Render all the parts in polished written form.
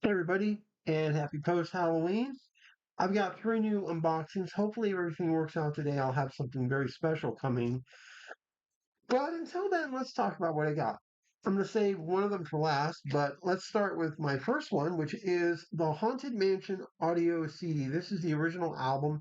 Hey everybody, and happy post-Halloween. I've got three new unboxings. Hopefully everything works out today. I'll have something very special coming. But until then, let's talk about what I got. I'm going to save one of them for last, but let's start with my first one, which is the Haunted Mansion audio CD. This is the original album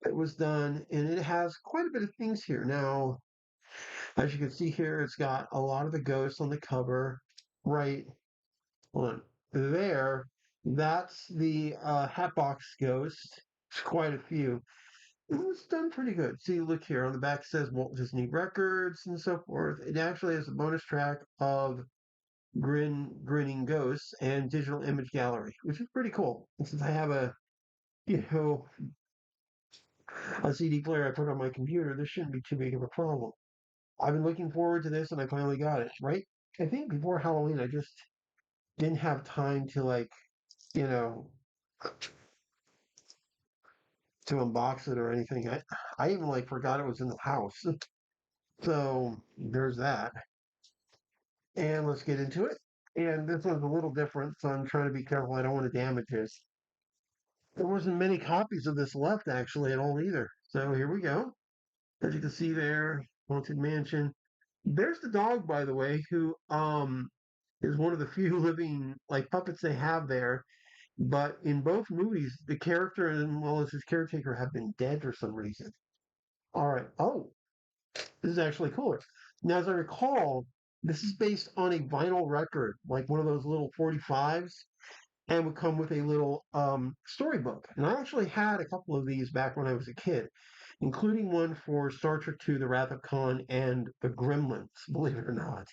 that was done, and it has quite a bit of things here. Now, as you can see here, it's got a lot of the ghosts on the cover, right on there. That's the Hatbox Ghost. It's quite a few. It's done pretty good. See, look here on the back it says Walt Disney Records and so forth. It actually has a bonus track of Grinning Ghosts and Digital Image Gallery, which is pretty cool. And since I have you know, a CD player I put on my computer, this shouldn't be too big of a problem. I've been looking forward to this and I finally got it, right? I think before Halloween, I just didn't have time to you know, to unbox it or anything. I even forgot it was in the house. So there's that. And let's get into it. And this one's a little different, so I'm trying to be careful. I don't want to damage this. There wasn't many copies of this left actually at all either. So here we go. As you can see there, Haunted Mansion. There's the dog, by the way, who is one of the few living puppets they have there. But in both movies, the character as well as his caretaker have been dead for some reason. All right. Oh, this is actually cooler. Now, as I recall, this is based on a vinyl record, like one of those little 45s, and would come with a little storybook. And I actually had a couple of these back when I was a kid, including one for Star Trek II, The Wrath of Khan, and The Gremlins, believe it or not.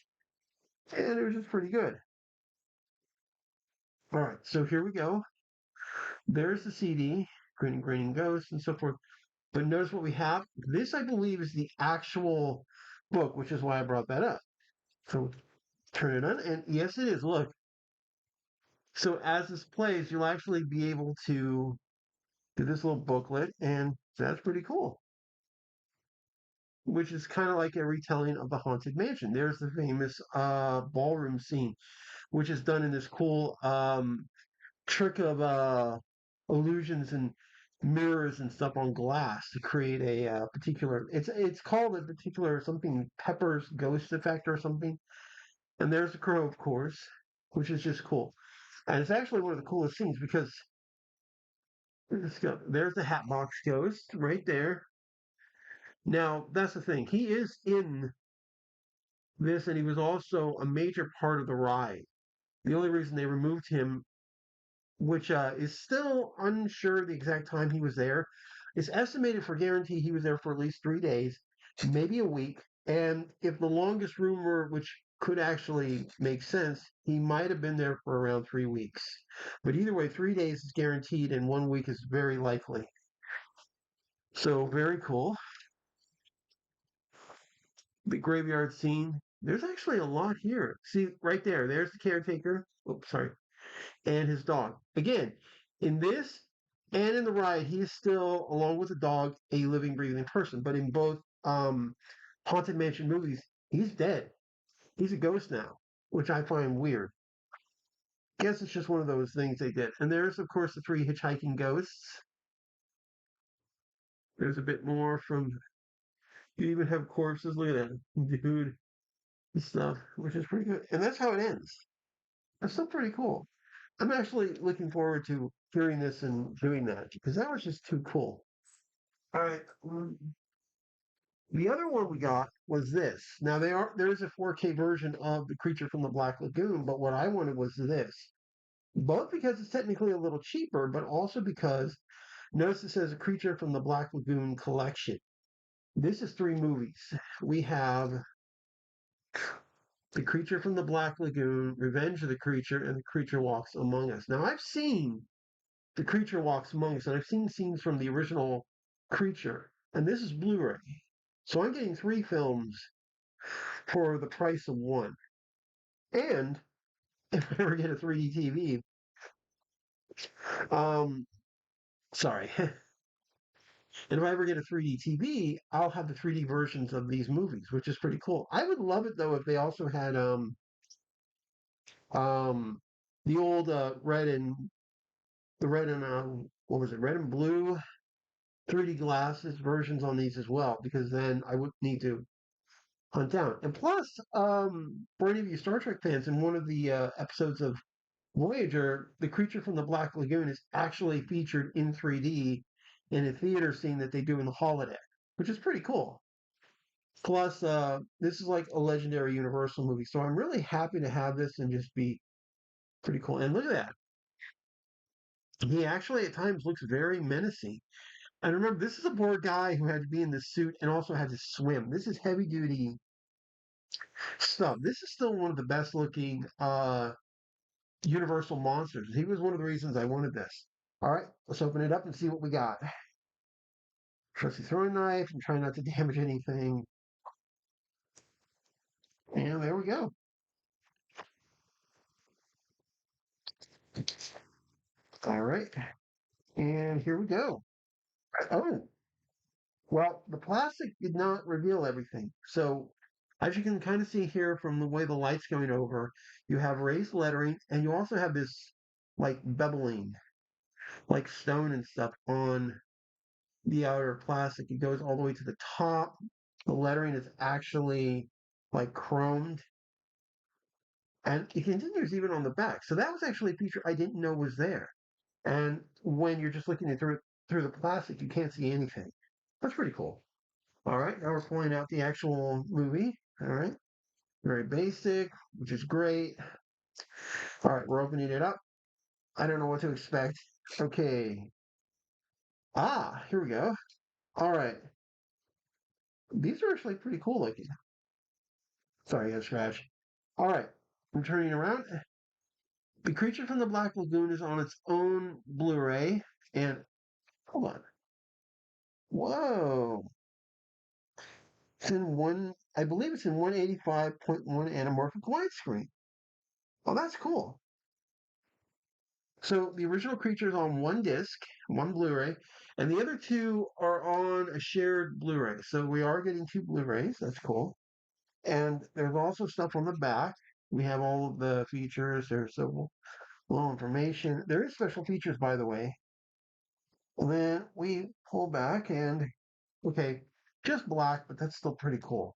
And it was just pretty good. All right, so here we go. There's the CD, Grinning Ghosts, and so forth. But notice what we have. This, I believe, is the actual book, which is why I brought that up. So turn it on, and yes, it is. Look. So as this plays, you'll actually be able to do this little booklet, and that's pretty cool. Which is kind of like a retelling of the Haunted Mansion. There's the famous ballroom scene, which is done in this cool trick of illusions and mirrors and stuff on glass to create a particular. It's called a particular something Pepper's ghost effect or something. And there's the crow, of course, which is just cool. And it's actually one of the coolest things because there's the Hatbox Ghost right there. Now, that's the thing. He is in this, and he was also a major part of the ride. The only reason they removed him, which is still unsure the exact time he was there, is estimated for guarantee he was there for at least 3 days, maybe a week. And if the longest rumor, which could actually make sense, he might have been there for around 3 weeks. But either way, 3 days is guaranteed, and 1 week is very likely. So very cool. The graveyard scene. There's actually a lot here. See, right there. There's the caretaker. Oops, sorry. And his dog. Again, in this and in the ride, he is still, along with the dog, a living, breathing person. But in both Haunted Mansion movies, he's dead. He's a ghost now, which I find weird. Guess it's just one of those things they did. And there's, of course, the three hitchhiking ghosts. There's a bit more from. You even have corpses. Look at that, dude. And stuff, which is pretty good. And that's how it ends. That's still pretty cool. I'm actually looking forward to hearing this and doing that because that was just too cool. All right. The other one we got was this. Now there is a 4K version of The Creature from the Black Lagoon, but what I wanted was this. Both because it's technically a little cheaper, but also because notice it says A Creature from the Black Lagoon Collection. This is three movies. We have The Creature from the Black Lagoon, Revenge of the Creature, and The Creature Walks Among Us. Now, I've seen The Creature Walks Among Us, and I've seen scenes from the original Creature, and this is Blu ray. So I'm getting three films for the price of one. And if I ever get a 3D TV, um, sorry. And if I ever get a 3D TV, I'll have the 3D versions of these movies, which is pretty cool. I would love it though if they also had the old red and what was it, red and blue 3D glasses versions on these as well, because then I wouldn't need to hunt down. And plus, for any of you Star Trek fans, in one of the episodes of Voyager, the creature from the Black Lagoon is actually featured in 3D in a theater scene that they do in the holodeck, which is pretty cool. Plus, this is like a legendary Universal movie, so I'm really happy to have this and just be pretty cool. And look at that. He actually at times looks very menacing. And remember, this is a poor guy who had to be in this suit and also had to swim. This is heavy duty stuff. This is still one of the best looking Universal monsters. He was one of the reasons I wanted this. All right, let's open it up and see what we got. Trusty throwing knife and try not to damage anything. And there we go. All right, and here we go. Oh, well, the plastic did not reveal everything. So, as you can kind of see here from the way the light's going over, you have raised lettering and you also have this like beveling, like stone and stuff on the outer plastic. It goes all the way to the top. The lettering is actually like chromed and it continues even on the back. So that was actually a feature I didn't know was there. And when you're just looking at through the plastic, you can't see anything. That's pretty cool. All right, now we're pulling out the actual movie. All right, very basic, which is great. All right, we're opening it up. I don't know what to expect. Okay. Ah, here we go. All right. These are actually pretty cool looking. Sorry, I got a scratch. All right, I'm turning around. The Creature from the Black Lagoon is on its own Blu-ray. And hold on. Whoa. It's in I believe it's in 185.1 anamorphic widescreen. Oh, that's cool. So the original creature is on one disc, one Blu-ray, and the other two are on a shared Blu-ray. So we are getting two Blu-rays. That's cool. And there's also stuff on the back. We have all of the features. There's some little information. There is special features, by the way. And then we pull back and, okay, just black, but that's still pretty cool.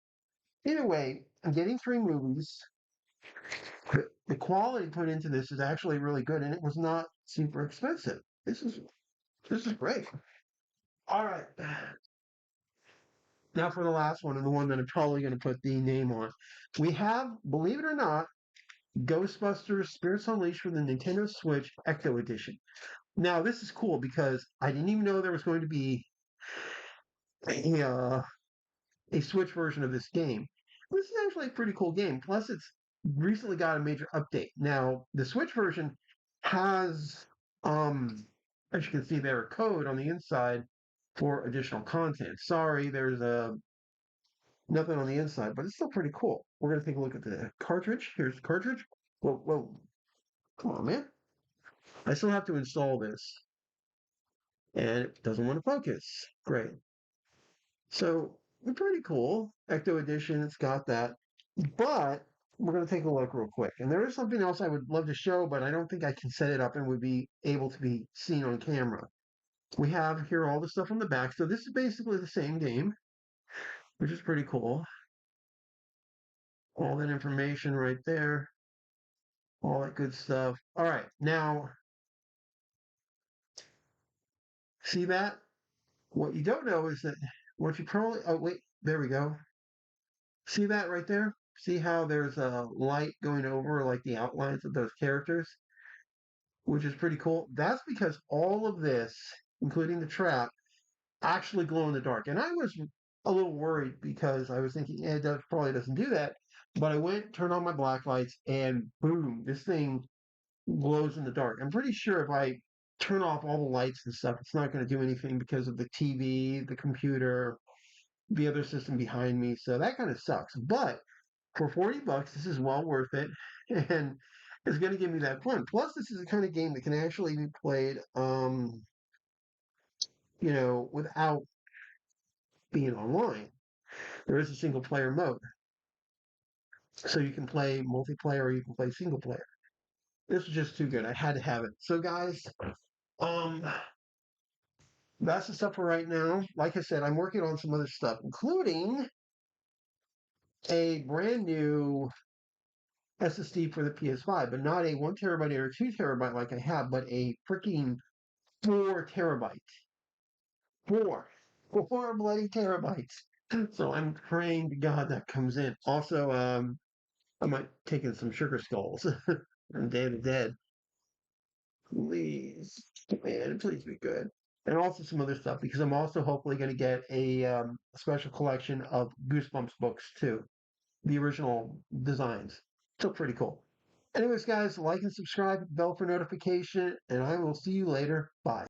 Either way, I'm getting three movies. The quality put into this is actually really good, and it was not super expensive. This is great. All right. Now for the last one, and the one that I'm probably going to put the name on. We have, believe it or not, Ghostbusters Spirits Unleashed for the Nintendo Switch Ecto Edition. Now this is cool because I didn't even know there was going to be a, uh, a Switch version of this game. This is actually a pretty cool game. Plus, it's recently got a major update. Now, the Switch version has, as you can see there, a code on the inside for additional content. Sorry, there's nothing on the inside, but it's still pretty cool. We're going to take a look at the cartridge. Here's the cartridge. Whoa, whoa. Come on, man. I still have to install this, and it doesn't want to focus. Great. So, pretty cool. Ecto Edition, it's got that. But we're going to take a look real quick. And there is something else I would love to show, but I don't think I can set it up and would be able to be seen on camera. We have here all the stuff on the back. So this is basically the same game, which is pretty cool. All that information right there, all that good stuff. All right, now, see that? What you don't know is that what you probably, oh, wait, there we go. See that right there? See how there's a light going over like the outlines of those characters? Which is pretty cool. That's because all of this, including the trap, actually glow in the dark. And I was a little worried because I was thinking, it probably doesn't do that. But I went, turned on my black lights, and boom, this thing glows in the dark. I'm pretty sure if I turn off all the lights and stuff, it's not going to do anything because of the TV, the computer, the other system behind me. So that kind of sucks. But for 40 bucks, this is well worth it. And it's going to give me that fun. Plus, this is the kind of game that can actually be played, without being online. There is a single player mode. So you can play multiplayer or you can play single player. This was just too good. I had to have it. So, guys, um, that's the stuff for right now. Like I said, I'm working on some other stuff, including a brand new SSD for the PS5, but not a 1 terabyte or a 2 terabyte like I have, but a freaking 4 terabyte. Four. 4 bloody terabytes. So I'm praying to God that comes in. Also, I might take in some sugar skulls from Day of the Dead. Please, man, please be good. And also some other stuff because I'm also hopefully going to get a special collection of Goosebumps books too, the original designs. So pretty cool. Anyways, guys, like and subscribe, bell for notification, and I will see you later. Bye.